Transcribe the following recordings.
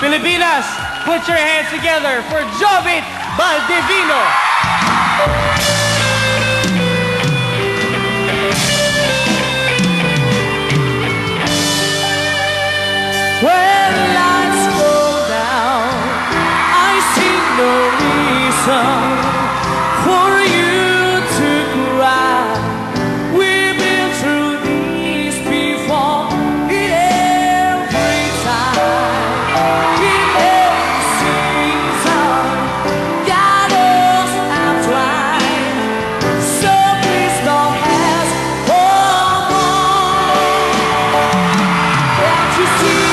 Pilipinas, put your hands together for Jovit Baldivino. When lights go down, I see no reason for you to cry. We've been through this before. In every time, in every season, God knows I've tried. So please don't ask for more. Can't you see?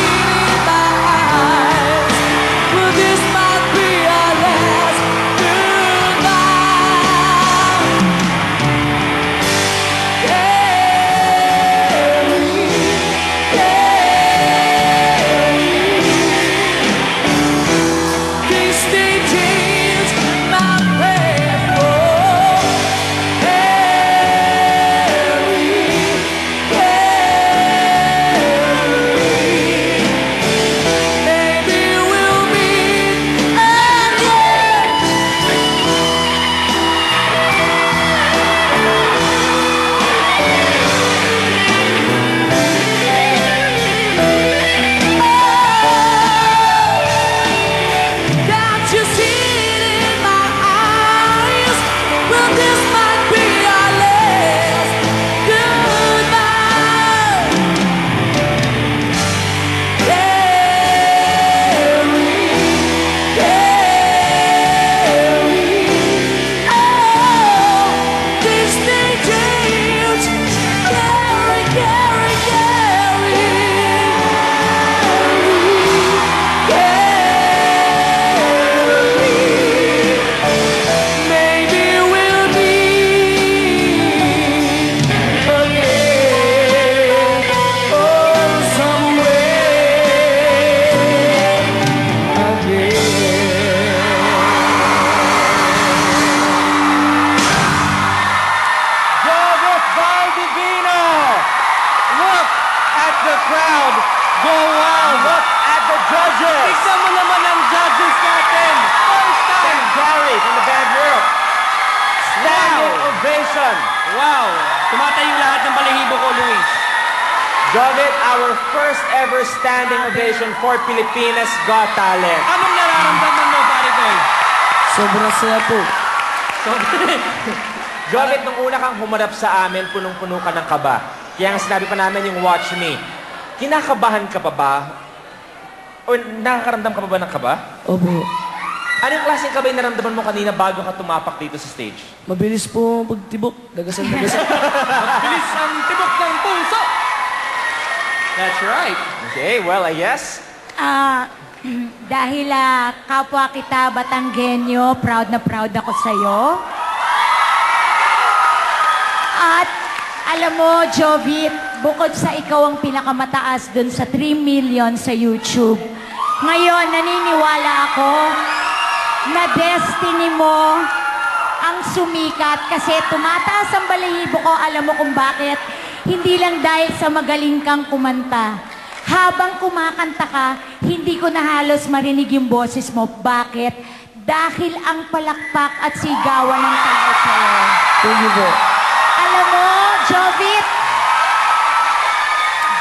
Crowd, go wild. Look at the judges. Tignan mo naman ang judges natin. First time. Gary from the band Europe. Standing ovation. Wow. Tumatayo lahat ng balahibo ko, Luis. Jovit, our first ever standing ovation for Pilipinas Got Talent. Anong nararamdaman mo, pare ko? Sobrang saya po. Jovit, nung una kang humarap sa amin, punong-puno ka ng kaba. Kaya nga sinabi pa namin yung Watch Me. Kinakabahan ka pa ba? O nakakaramdam ka pa ba ng kaba? Opo. Anong klaseng kaba yung naramdaman mo kanina bago ka tumapak dito sa stage? Mabilis po pagtibok. Dagasan-dagasan. Mabilis ang tibok ng puso! That's right. Okay, well, I guess. Dahil kapwa kita Batanggenyo, proud na proud ako sa'yo. At alam mo, Jovit, bukod sa ikaw ang pinakamataas dun sa 3 million sa YouTube, ngayon naniniwala ako na destiny mo ang sumikat kasi tumataas ang balahibo ko. Alam mo kung bakit? Hindi lang dahil sa magaling kang kumanta. Habang kumakanta ka, hindi ko na halos marinig yung boses mo. Bakit? Dahil ang palakpak at sigawan ng tao sa'yo. Thank you po. Alam mo, Jovit,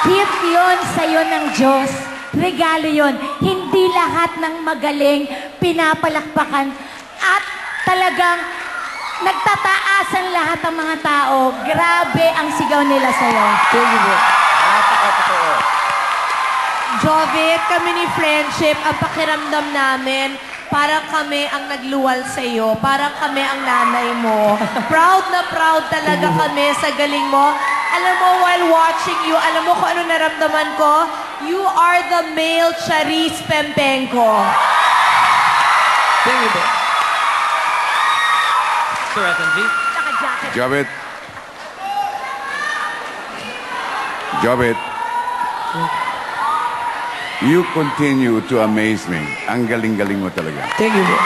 gift yun sa'yo ng Diyos. Regalo yun. Hindi lahat ng magaling pinapalakpakan at talagang nagtataas ang lahat ng mga tao. Grabe ang sigaw nila sa'yo. Thank you po. Napakatotoo. Jovit, kami ni Friendship, ang pakiramdam namin, parang kami ang nagluwal sa iyo, parang kami ang nanay mo. Proud na proud talaga kami sa galing mo. Alam mo, while watching you, alam mo kung ano naramdaman ko? You are the male Charis Pempenko. Thank you po. Sir FNG? Naka-jacket. Jovit. Jovit. You continue to amaze me. Ang galing-galing mo talaga. Thank you po.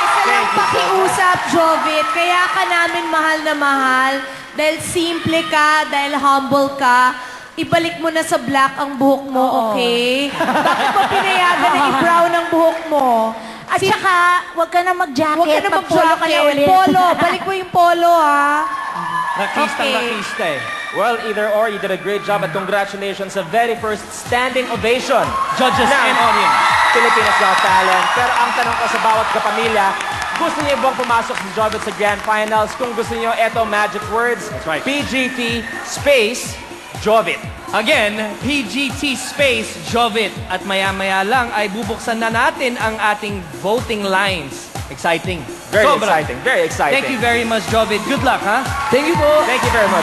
Isa lang pakiusap, Jovit. Kaya ka namin mahal na mahal. Dahil simple ka, dahil humble ka. ibalik mo na sa black ang buhok mo, okay? Bakit mo pinayagan na i-brown ang buhok mo? At saka, huwag ka na mag-jacket. Huwag ka na mag-polo ka na mag-jacket. ulit. Polo. Balik mo yung polo, ha? Rakistang Okay. rakista eh. Well, either or, you did a great job at congratulations sa very first standing ovation. Judges ng and audience. Pilipinas Got Talent. Pero ang tanong ko sa bawat kapamilya, gusto niyo bang pumasok si Jovit sa Grand Finals? Kung gusto niyo, eto magic words. That's right. PGT space Jovit. Again, PGT space Jovit. At maya-maya lang ay bubuksan na natin ang ating voting lines. Exciting. Very Sobra. exciting. Very exciting. Thank you very much, Jovit. Good luck, ha? Thank you po. Thank you very much.